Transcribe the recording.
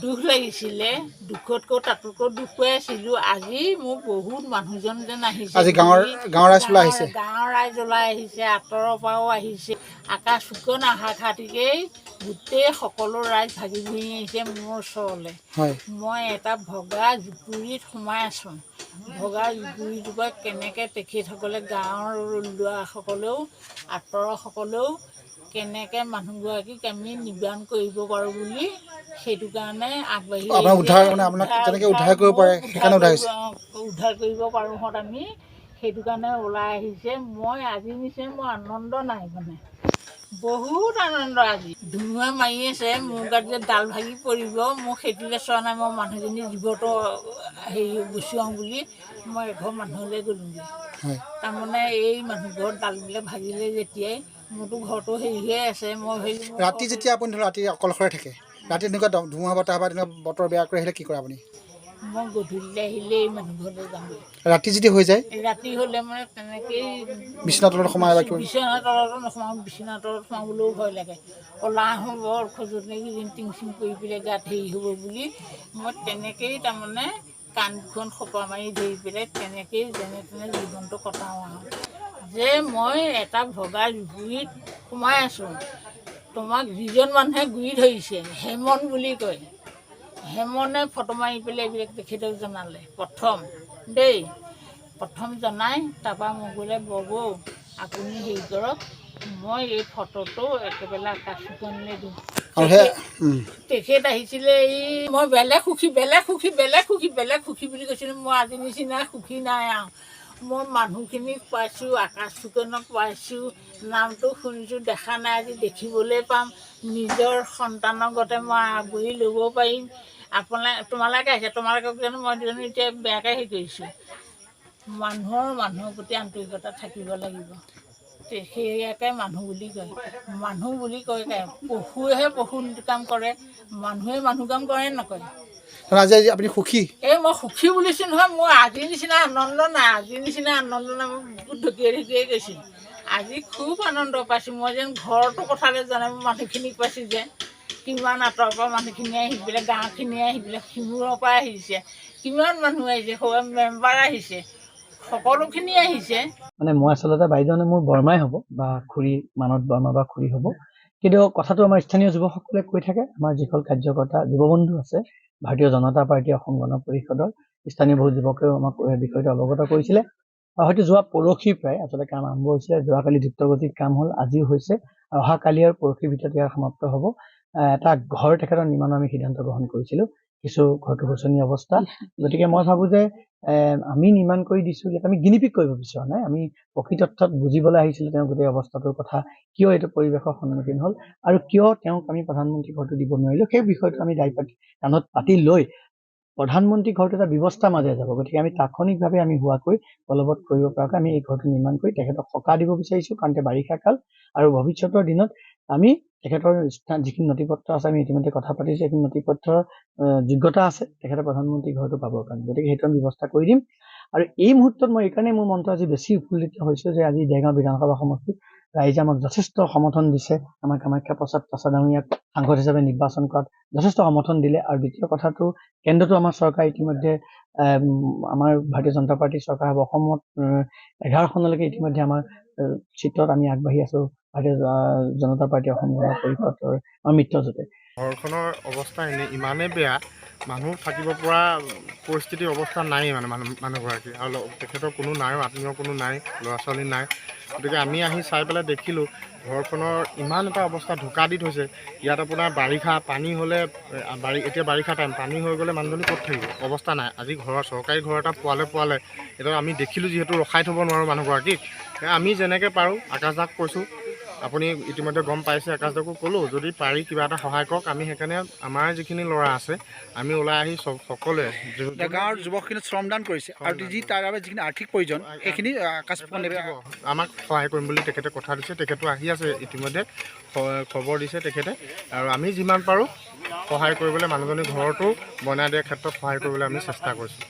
দুখ লাগিছিলে, দুখতকৈ তাতোকৈ দুখ পাই আছিলোঁ। আজি মোৰ বহুত মানুহজন যেন আহিছে, আজি গাঁৱৰ ৰাইজ ওলাই আহিছে, আঁতৰৰ পৰাও আহিছে। আকাশ ফুকন আহা খাতিকেই গোটেই সকলো ৰাইজ ভাগি ভুগি আহিছে মোৰ ওচৰলৈ। মই এটা ভগা জুপুৰিত সোমাই আছোঁ। ভগা জুপুৰিটোৰ পৰা কেনেকৈ তেখেতসকলে গাঁৱৰ ল'ৰাসকলেও আঁতৰসকলেও কেনেকৈ মানুহগৰাকীক আমি নিবাৰণ কৰিব পাৰোঁ বুলি সেইটো কাৰণে আগবাঢ়ি উদ্ধাৰ কৰিব পাৰোঁহঁত আমি সেইটো কাৰণে ওলাই আহিছে। মই আজি নিচে মোৰ আনন্দ নাই, মানে বহুত আনন্দ। আজি ধুমুহা মাৰি আছে, মোৰ গাত যে ডাল ভাগি পৰিব মোক সেইটোলৈ চোৱা নাই। মই মানুহজনী জীৱটো হেৰি গুচুৱাওঁ বুলি মই এঘৰ মানুহলৈ গ'লোঁগৈ। তাৰমানে এই মানুহঘৰত ডালবিলাক ভাগিলে যেতিয়াই মোৰতো ঘৰটো হেৰি হৈ আছে। মই ৰাতি যেতিয়া আপুনি ধৰক ৰাতি অকলশৰে থাকে, ৰাতি এনেকুৱা ধুমুহা বতাহ বা তেনেকুৱা বতৰ বেয়া কৰি আহিলে কি কৰে আপুনি? মই গধূলিলৈ আহিলে এই মানুহ ঘৰলৈ যামগৈ। ৰাতি যদি হৈ যায়, ৰাতি হ'লে মানে তেনেকেই বিচনা তলত সোমাই বিচনা তলতো নোসোমাওঁ, বিচনা তলত সোমাবলৈও ভয় লাগে। ওলাই আহোঁ বৰ খজুৱতি টিং চিং কৰি পেলাই গাত হেৰি হ'ব বুলি মই তেনেকেই তাৰমানে কাণ দুখন সোপা মাৰি ধৰি পেলাই তেনেকেই যেনে তেনে জীৱনটো কটাওঁ আৰু। যে মই এটা ভগা জুপুৰিত সোমাই আছোঁ। তোমাক যিজন মানুহে গুৰি ধৰিছে হেমন বুলি কয়, হেমনে ফটো মাৰি পেলাই এইবিলাক তেখেতক জনালে প্ৰথম জনাই তাৰপৰা মোক বোলে ববৌ আপুনি হেৰি কৰক, মই এই ফটোটো একেবাৰে আকাশ ফুকনলৈ দিওঁ। তেখেত আহিছিলে এই মই বেলেগ সুখী বুলি কৈছিলোঁ। মই আজি নিচিনা সুখী নাই আৰু। মই মানুহখিনিক পাইছোঁ, আকাশ ফুকনক পাইছোঁ, নামটো শুনিছোঁ, দেখা নাই আজি দেখিবলৈ পাম। নিজৰ সন্তানৰ গতে মই আগুৰি ল'ব পাৰিম। তোমালোকে আহিছে, তোমালোকক জানো মই এতিয়া বেয়াকৈ হেৰি কৰিছোঁ। মানুহৰ প্ৰতি আন্তৰিকতা থাকিব লাগিব। সেয়াকে মানুহ বুলি কয়। পশুৱেহে পশু কাম কৰে, মানুহে মানুহ কাম কৰে নকৰে। আজি আপুনি সুখী? এই মই সুখী বুলিছোঁ নহয়। মোৰ আজিৰ নিচিনা আনন্দ নাই, মই বহুত ঢকিয়াই গৈছোঁ। আজি খুব আনন্দ পাইছোঁ। মই যেন ঘৰটো কথালৈ জানে মানুহখিনিক পাইছোঁ যে কিমান আঁতৰৰ পৰা মানুহখিনি আহি পেলাই, গাঁৱখিনিয়ে আহি পেলাই, সিমূৰৰ পৰা আহিছে, কিমান মানুহ আহিছে, মেম্বাৰ আহিছে, সকলোখিনি আহিছে। মানে মই আচলতে বাইদেউনে মোৰ বৰমাই হ'ব বা খুৰী, মানত বৰমা বা খুৰী হ'ব। কিন্তু কথাটো আমাৰ স্থানীয় যুৱকসকলে কৈ থাকে, আমাৰ যিসকল কাৰ্যকৰ্তা যুৱবন্ধু আছে ভাৰতীয় জনতা পাৰ্টী অসম গণ পৰিষদৰ স্থানীয় বহু যুৱকেও আমাক বিষয়টো অৱগত কৰিছিলে। হয়তো যোৱা পৰহি প্ৰায় আচলতে কাম আৰম্ভ হৈছিলে। যোৱাকালি দ্ৰুতগতিত কাম হ'ল, আজিও হৈছে। অহাকালি আৰু পৰহিৰ ভিতৰত ইয়াৰ সমাপ্ত হ'ব। এটা ঘৰ তেখেতৰ নিৰ্মাণৰ আমি সিদ্ধান্ত গ্ৰহণ কৰিছিলোঁ। কিছু ঘৰটো শোচনীয় অৱস্থা, গতিকে মই ভাবোঁ যে আমি নিৰ্মাণ কৰি দিছোঁ, ইয়াত আমি গিনিপিক কৰিব বিচৰা নাই। আমি প্ৰকৃতৰ্থত বুজিবলৈ আহিছিলোঁ তেওঁ গোটেই অৱস্থাটোৰ কথা, কিয় এইটো পৰিৱেশৰ সন্মুখীন হ'ল আৰু কিয় তেওঁক আমি প্ৰধানমন্ত্ৰী ঘৰটো দিব নোৱাৰিলোঁ। সেই বিষয়টো আমি কাণত পাতি লৈ প্ৰধানমন্ত্ৰী ঘৰটো এটা ব্যৱস্থাৰ মাজেৰে যাব। গতিকে আমি তাৎক্ষণিকভাৱে আমি হোৱাকৈ বলবৎ কৰিব পৰাকৈ আমি এই ঘৰটো নিৰ্মাণ কৰি তেখেতক সকাহ দিব বিচাৰিছোঁ। কাৰণ এতিয়া বাৰিষা কাল আৰু ভৱিষ্যতৰ দিনত আমি তেখেতৰ যিখিনি নথি পত্ৰ আছে আমি ইতিমধ্যে কথা পাতিছোঁ। সেইখিনি নথি পত্ৰৰ যোগ্যতা আছে তেখেতে প্ৰধানমন্ত্ৰী ঘৰটো পাবৰ কাৰণে, গতিকে সেইটো আমি ব্যৱস্থা কৰি দিম। আৰু এই মুহূৰ্তত মই এইকাৰণে মোৰ মনটো আজি বেছি উৎফুল্লিত হৈছোঁ যে আজি দেৰগাঁও বিধানসভা সমষ্টিত ৰাইজে আমাক যথেষ্ট সমৰ্থন দিছে। আমাৰ কামাখ্যা প্ৰসাদ ডাঙৰীয়াক সাংসদ হিচাপে নিৰ্বাচন কৰাত যথেষ্ট সমৰ্থন দিলে। আৰু দ্বিতীয় কথাটো, কেন্দ্ৰতো আমাৰ চৰকাৰ ইতিমধ্যে আমাৰ ভাৰতীয় জনতা পাৰ্টীৰ চৰকাৰ হ'ব। অসমত 11খনলৈকে ইতিমধ্যে আমাৰ চিটত আমি আগবাঢ়ি আছোঁ ভাৰতীয় জনতা পাৰ্টী অসম গণ পৰিষদৰ আমাৰ মিত্ৰজোঁটে। ঘৰখনৰ অৱস্থা ইমানেই বেয়া, মানুহ থাকিব পৰা পৰিস্থিতিৰ অৱস্থা নাই মানে মানুহগৰাকী, আৰু তেখেতৰ কোনো নাই, আত্মীয় কোনো নাই, ল'ৰা ছোৱালী নাই। গতিকে আমি আহি চাই পেলাই দেখিলোঁ ঘৰখনৰ ইমান এটা অৱস্থা ঢুকা দি থৈছে। ইয়াত আপোনাৰ বাৰিষা পানী হ'লে, এতিয়া বাৰিষা টাইম, পানী হৈ গ'লে মানুহজনী ক'ত থাকিব, অৱস্থা নাই। আজি চৰকাৰী ঘৰ এটা পোৱালে এতিয়া আমি দেখিলোঁ যিহেতু ৰখাই থ'ব নোৱাৰোঁ মানুহগৰাকীক। আমি যেনেকৈ পাৰোঁ আকাশ দাক কৈছোঁ, আপুনি ইতিমধ্যে গম পাইছে, আকাশ দাকো ক'লোঁ যদি পাৰি কিবা এটা সহায় কৰক। আমি সেইকাৰণে আমাৰ যিখিনি ল'ৰা আছে আমি ওলাই আহি সকলোৱে গাঁৱৰ যুৱকখিনি শ্ৰমদান কৰিছে আৰু তাৰ বাবে যিখিনি আৰ্থিক প্ৰয়োজন সেইখিনি আকাশ ফুকন আমাক সহায় কৰিম বুলি তেখেতে কথা দিছে। তেখেতো আহি আছে ইতিমধ্যে, খবৰ দিছে তেখেতে, আৰু আমি যিমান পাৰোঁ সহায় কৰিবলৈ মানুহজনী ঘৰটো বনাই দিয়াৰ ক্ষেত্ৰত সহায় কৰিবলৈ আমি চেষ্টা কৰিছোঁ।